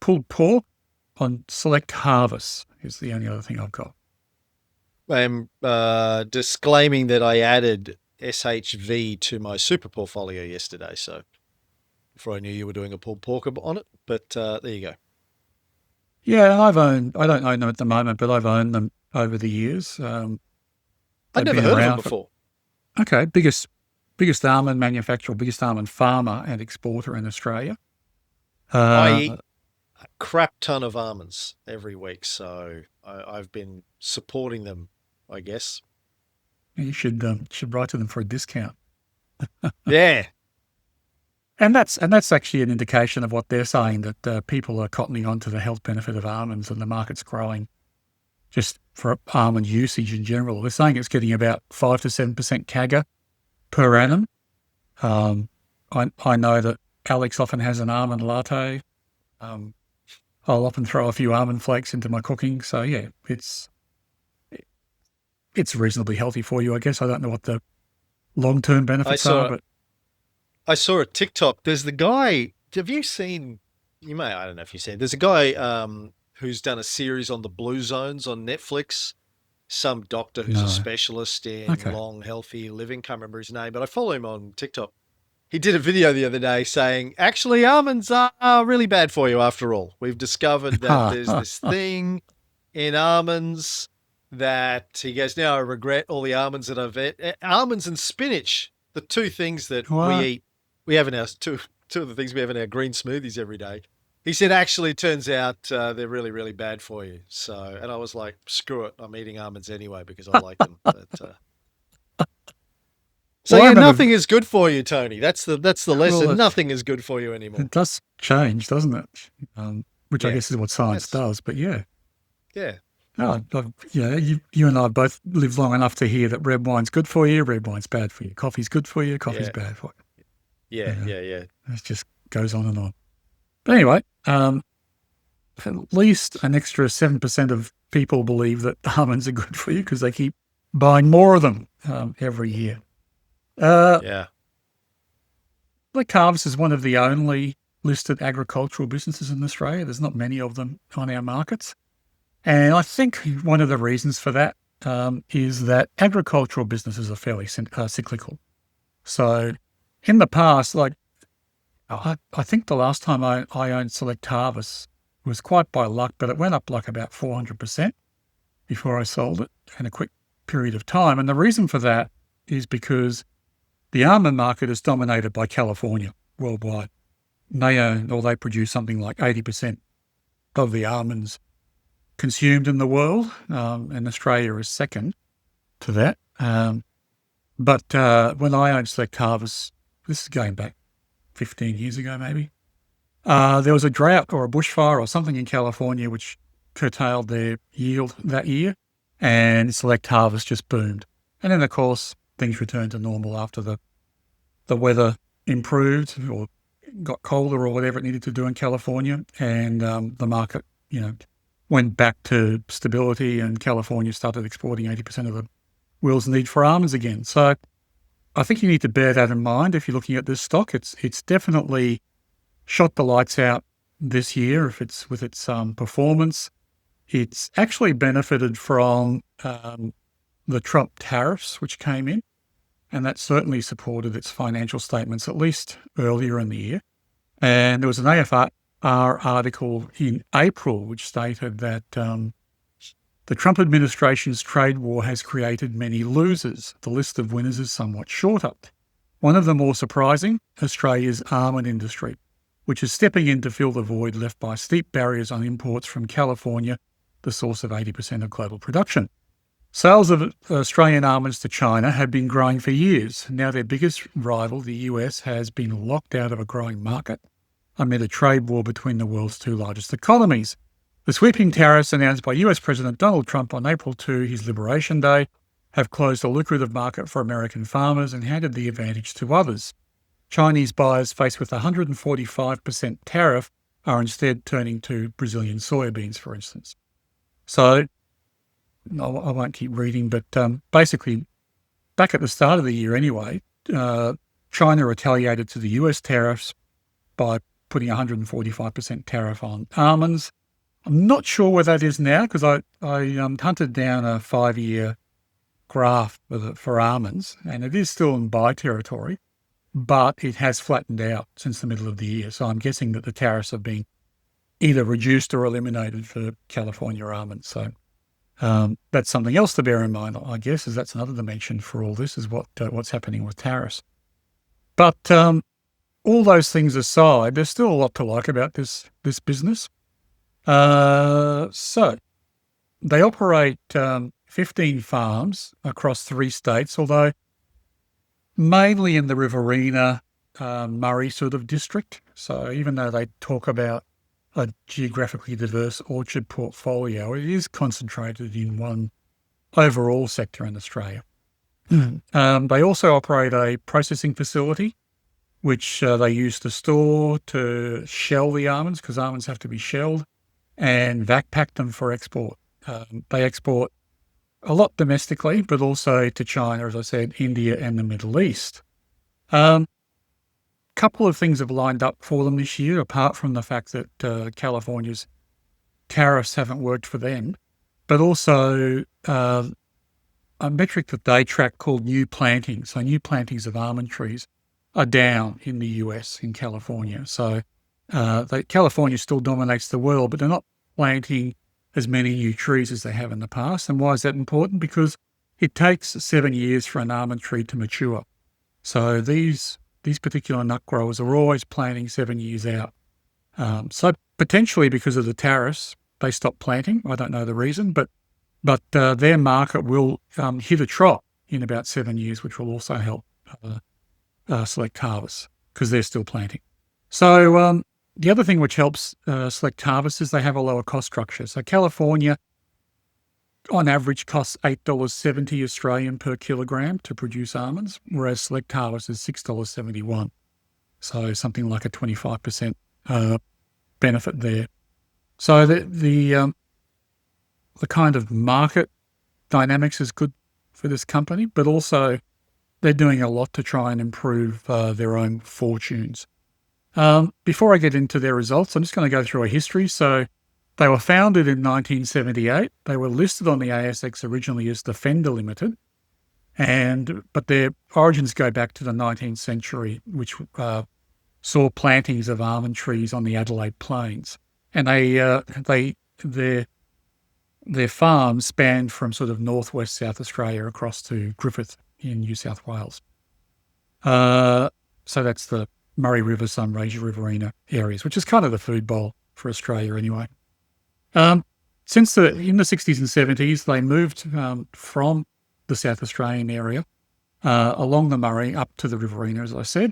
pulled pork on select harvests is the only other thing I've got. I'm disclaiming that I added SHV to my super portfolio yesterday. So before I knew you were doing a pulled pork on it, but there you go. Yeah, I don't own them at the moment, but I've owned them over the years. I'd They've never been heard of them around for, before. okay, biggest almond manufacturer, biggest almond farmer and exporter in Australia. I Uh, eat a crap ton of almonds every week, so I've been supporting them, I guess. you should write to them for a discount. Yeah. And that's actually an indication of what they're saying, that people are cottoning on to the health benefit of almonds and the market's growing just for almond usage in general. They're saying it's getting about 5 to 7% CAGR per annum. Um, I know that Alex often has an almond latte. Um, I'll often throw a few almond flakes into my cooking. So yeah, it's reasonably healthy for you, I guess. I don't know what the long-term I benefits are, saw but I saw a TikTok. There's the guy. Have you seen? You may. I don't know if you've seen. There's a guy who's done a series on the blue zones on Netflix. Some doctor who's a no. specialist in Okay. long, healthy living. Can't remember his name, but I follow him on TikTok. He did a video the other day saying, actually, almonds are really bad for you after all. We've discovered that Ha, there's ha, this ha. thing in almonds that he goes, now I regret all the almonds that I've eaten. Almonds and spinach, the two things that we What? eat, we have in our two of the things we have in our green smoothies every day. He said, actually, it turns out they're really, really bad for you. So, and I was like, screw it. I'm eating almonds anyway because I like them. So Well, I yeah, remember, nothing is good for you, Tony. That's the well, lesson. Nothing is good for you it anymore. does change, doesn't it? Which I Yeah, guess is what science that's does. But yeah, yeah, yeah, you and I both lived long enough to hear that red wine's good for you, red wine's bad for you, coffee's good for you, coffee's yeah, bad for you. yeah, yeah, yeah. It just goes on and on. But anyway, at least an extra 7% of people believe that almonds are good for you because they keep buying more of them every year. Uh, Yeah. Black Harvest is one of the only listed agricultural businesses in Australia. There's not many of them on our markets. And I think one of the reasons for that is that agricultural businesses are fairly cyclical. So in the past, like I think the last time I owned Select Harvest was quite by luck, but it went up like about 400% before I sold it in a quick period of time. And the reason for that is because the almond market is dominated by California worldwide. They own, or they produce something like 80% of the almonds consumed in the world, and Australia is second to that. But when I owned Select Harvest, this is going back 15 years ago maybe, there was a drought or a bushfire or something in California which curtailed their yield that year, and Select Harvest just boomed. And then, of course, things returned to normal after the weather improved or got colder or whatever it needed to do in California, and the market, went back to stability, and California started exporting 80% of the world's need for almonds again. So I think you need to bear that in mind if you're looking at this stock. It's definitely shot the lights out this year if it's with its performance. It's actually benefited from the Trump tariffs which came in, and that certainly supported its financial statements, at least earlier in the year. And there was an AFR article in April which stated that the Trump administration's trade war has created many losers. The list of winners is somewhat shorter. One of the more surprising, Australia's almond industry, which is stepping in to fill the void left by steep barriers on imports from California, the source of 80% of global production. Sales of Australian almonds to China have been growing for years. Now their biggest rival, the US, has been locked out of a growing market amid a trade war between the world's two largest economies. The sweeping tariffs announced by US President Donald Trump on April 2, his Liberation Day, have closed a lucrative market for American farmers and handed the advantage to others. Chinese buyers faced with a 145% tariff are instead turning to Brazilian soybeans, for instance. So I won't keep reading, but basically, back at the start of the year anyway, China retaliated to the US tariffs by putting 145% tariff on almonds. I'm not sure where that is now because I hunted down a 5-year graph for almonds, and it is still in buy territory, but it has flattened out since the middle of the year. So I'm guessing that the tariffs have been either reduced or eliminated for California almonds. So that's something else to bear in mind, I guess, is that's another dimension for all this, is what's happening with tariffs. But all those things aside, there's still a lot to like about this business. So they operate 15 farms across 3 states, although mainly in the Riverina, Murray sort of district. So even though they talk about a geographically diverse orchard portfolio, it is concentrated in one overall sector in Australia. They also operate a processing facility, which they use to shell the almonds, because almonds have to be shelled, and vac pack them for export. They export a lot domestically, but also to China, as I said, India and the Middle East. Couple of things have lined up for them this year, apart from the fact that California's tariffs haven't worked for them, but also a metric that they track called new plantings. So new plantings of almond trees are down in the US, in California. So California still dominates the world, but they're not planting as many new trees as they have in the past. And why is that important? Because it takes 7 years for an almond tree to mature. So these particular nut growers are always planting 7 years out. So potentially because of the tariffs, they stop planting. I don't know the reason, but their market will hit a trough in about 7 years, which will also help Select Harvest, because they're still planting. So the other thing which helps Select Harvest is they have a lower cost structure. So California, on average, costs $8.70 Australian per kilogram to produce almonds, whereas Select Harvest is $6.71. So something like a 25% benefit there. So the kind of market dynamics is good for this company, but also they're doing a lot to try and improve their own fortunes. Before I get into their results, I'm just going to go through a history. So they were founded in 1978. They were listed on the ASX originally as Defender Limited, but their origins go back to the 19th century, which saw plantings of almond trees on the Adelaide Plains. And their farms spanned from sort of northwest South Australia across to Griffith in New South Wales. So that's the Murray River, Sunraysia, Riverina areas, which is kind of the food bowl for Australia anyway. In the 60s and 70s, they moved from the South Australian area along the Murray up to the Riverina, as I said,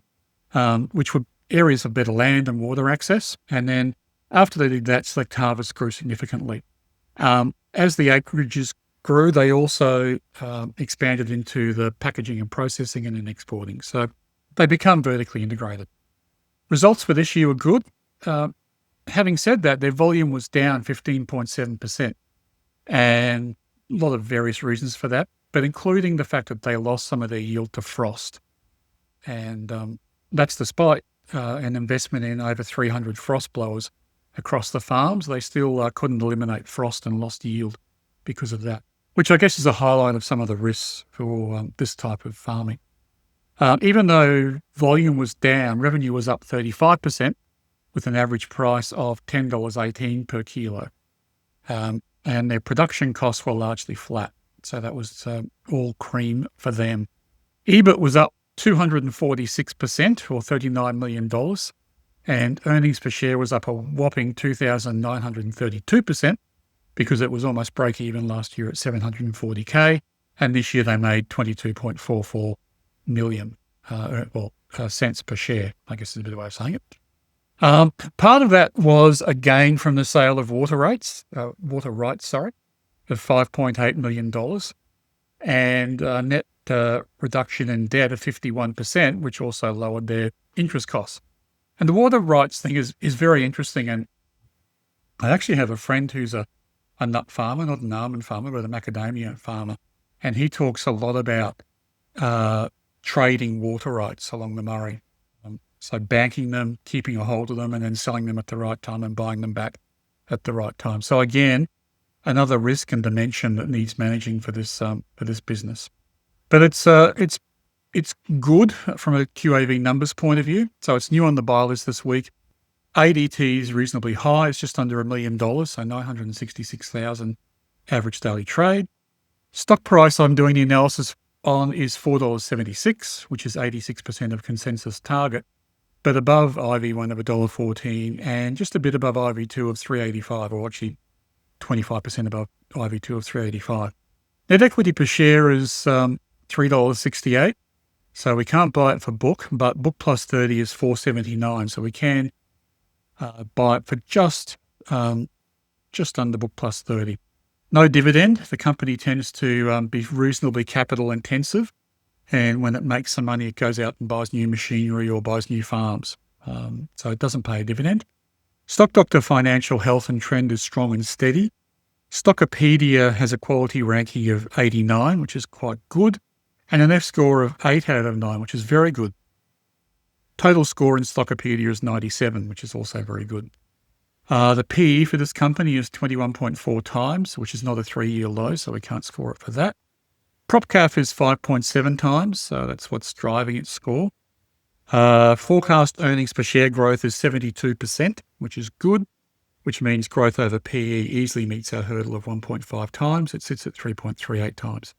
which were areas of better land and water access. And then after they did that, Select Harvest grew significantly. As the acreages grew, they also expanded into the packaging and processing and in exporting. So they become vertically integrated. Results for this year were good. Having said that, their volume was down 15.7%, and a lot of various reasons for that, but including the fact that they lost some of their yield to frost. And that's despite an investment in over 300 frost blowers across the farms. They still couldn't eliminate frost and lost yield because of that, which I guess is a highlight of some of the risks for this type of farming. Even though volume was down, revenue was up 35%, with an average price of $10.18 per kilo. And their production costs were largely flat. So that was all cream for them. EBIT was up 246%, or $39 million. And earnings per share was up a whopping 2,932%, because it was almost break even last year at 740K. And this year they made 22.44 million cents per share, I guess is a bit of a way of saying it. Part of that was a gain from the sale of water rights, of $5.8 million, and a net reduction in debt of 51%, which also lowered their interest costs. And the water rights thing is very interesting. And I actually have a friend who's a nut farmer, not an almond farmer, but a macadamia farmer. And he talks a lot about trading water rights along the Murray. So banking them, keeping a hold of them, and then selling them at the right time and buying them back at the right time. So again, another risk and dimension that needs managing for this business. But it's good from a QAV numbers point of view. So it's new on the buy list this week. ADT is reasonably high. It's just under $1 million, so 966,000 average daily trade. Stock price I'm doing the analysis on is $4.76, which is 86% of consensus target, but above IV1 of $1.14 and just a bit above IV2 of $3.85, or actually 25% above IV2 of $3.85. Net equity per share is $3.68. So we can't buy it for book, but book plus 30 is $4.79. So we can buy it for just under book plus 30. No dividend. The company tends to be reasonably capital intensive. And when it makes some money, it goes out and buys new machinery or buys new farms. So it doesn't pay a dividend. Stock Doctor financial health and trend is strong and steady. Stockopedia has a quality ranking of 89, which is quite good, and an F score of 8 out of 9, which is very good. Total score in Stockopedia is 97, which is also very good. The PE for this company is 21.4 times, which is not a 3-year low, so we can't score it for that. PropCAF is 5.7 times, so that's what's driving its score. Forecast earnings per share growth is 72%, which is good, which means growth over PE easily meets our hurdle of 1.5 times. It sits at 3.38 times.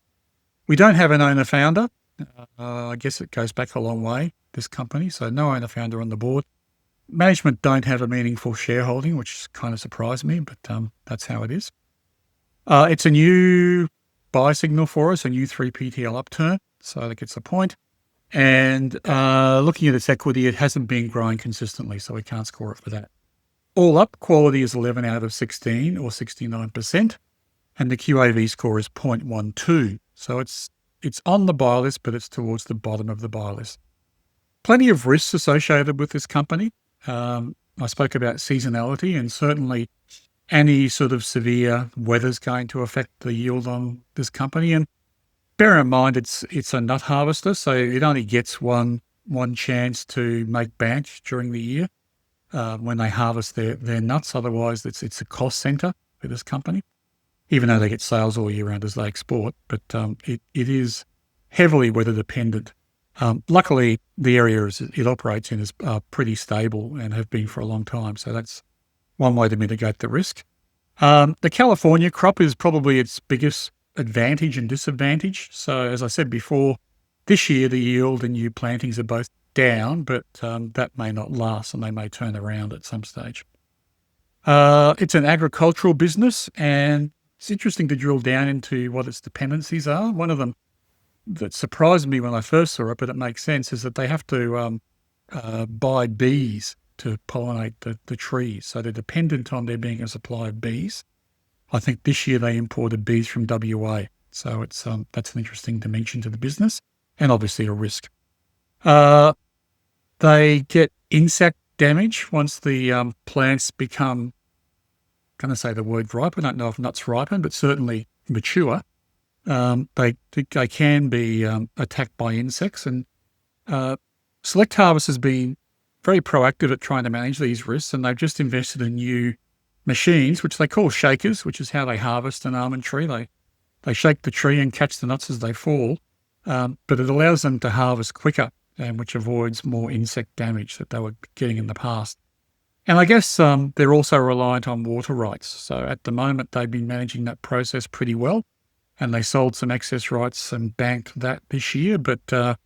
We don't have an owner-founder. I guess it goes back a long way, this company, so no owner-founder on the board. Management don't have a meaningful shareholding, which kind of surprised me, but that's how it is. It's a new buy signal for us, a new 3PTL upturn, so that gets a point. And looking at its equity, it hasn't been growing consistently, so we can't score it for that. All up, quality is 11 out of 16, or 69%, and the QAV score is 0.12. So it's on the buy list, but it's towards the bottom of the buy list. Plenty of risks associated with this company. I spoke about seasonality, and certainly any sort of severe weather is going to affect the yield on this company. And bear in mind, it's a nut harvester, so it only gets one chance to make bank during the year when they harvest their nuts. Otherwise, it's a cost center for this company, even though they get sales all year round as they export. But it is heavily weather dependent. Luckily, the area it operates in is pretty stable and have been for a long time. So that's one way to mitigate the risk. The California crop is probably its biggest advantage and disadvantage. So as I said before, this year the yield and new plantings are both down, but that may not last and they may turn around at some stage. It's an agricultural business, and it's interesting to drill down into what its dependencies are. One of them that surprised me when I first saw it, but it makes sense, is that they have to buy bees to pollinate the trees. So they're dependent on there being a supply of bees. I think this year they imported bees from WA. So it's that's an interesting dimension to the business, and obviously a risk. They get insect damage once the plants become, I'm going to say the word ripe. I don't know if nuts ripen, but certainly mature. They can be attacked by insects, and Select Harvest has been very proactive at trying to manage these risks, and they've just invested in new machines, which they call shakers, which is how they harvest an almond tree. They shake the tree and catch the nuts as they fall, but it allows them to harvest quicker, which avoids more insect damage that they were getting in the past. And I guess they're also reliant on water rights. So at the moment, they've been managing that process pretty well, and they sold some excess rights and banked that this year. But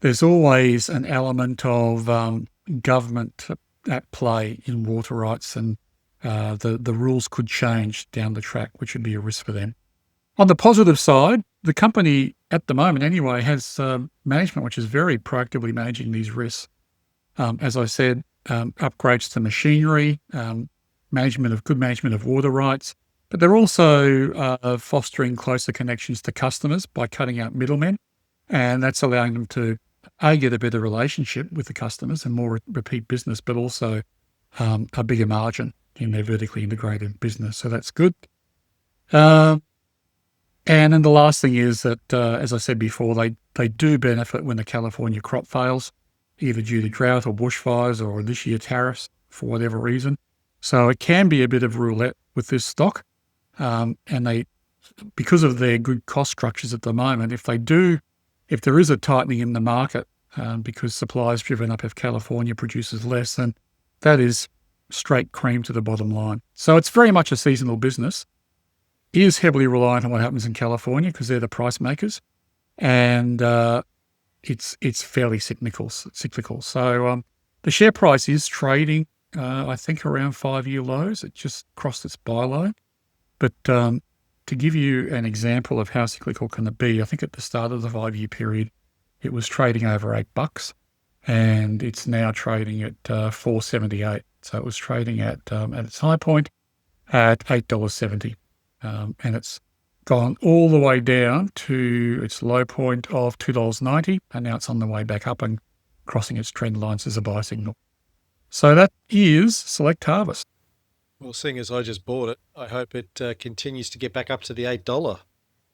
there's always an element of government at play in water rights, and the rules could change down the track, which would be a risk for them. On the positive side, the company at the moment anyway has management which is very proactively managing these risks. As I said, upgrades to machinery, good management of water rights, but they're also fostering closer connections to customers by cutting out middlemen, and that's allowing them to get a better relationship with the customers and more repeat business, but also a bigger margin in their vertically integrated business. So that's good. And then the last thing is that, as I said before, they do benefit when the California crop fails. either due to drought or bushfires or this year tariffs for whatever reason. So it can be a bit of roulette with this stock. And they, because of their good cost structures at the moment, if there is a tightening in the market because supply is driven up if California produces less, then that is straight cream to the bottom line. So it's very much a seasonal business. It is heavily reliant on what happens in California because they're the price makers, and it's fairly cyclical. So the share price is trading, I think, around 5-year lows. It just crossed its buy low. But to give you an example of how cyclical can it be, I think at the start of the 5-year period, it was trading over $8, and it's now trading at $4.78. So it was trading at its high point at $8.70, and it's gone all the way down to its low point of $2.90, and now it's on the way back up and crossing its trend lines as a buy signal. So that is Select Harvest. Well, seeing as I just bought it, I hope it continues to get back up to the $8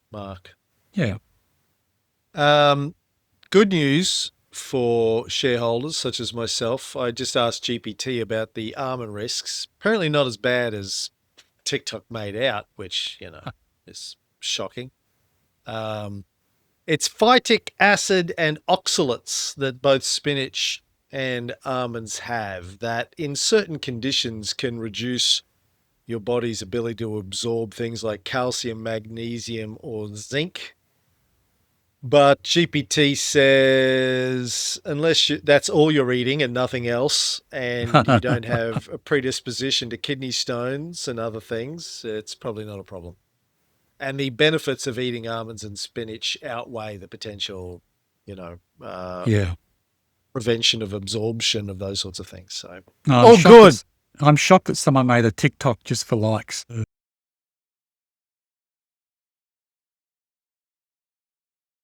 mark. Yeah. Good news for shareholders such as myself. I just asked GPT about the almond risks. Apparently not as bad as TikTok made out, which, is shocking. It's phytic acid and oxalates that both spinach and almonds have that in certain conditions can reduce your body's ability to absorb things like calcium, magnesium, or zinc. But GPT says unless that's all you're eating and nothing else, and you don't have a predisposition to kidney stones and other things, it's probably not a problem. And the benefits of eating almonds and spinach outweigh the potential, Yeah. prevention of absorption of those sorts of things. So, I'm shocked good. I'm shocked that someone made a TikTok just for likes.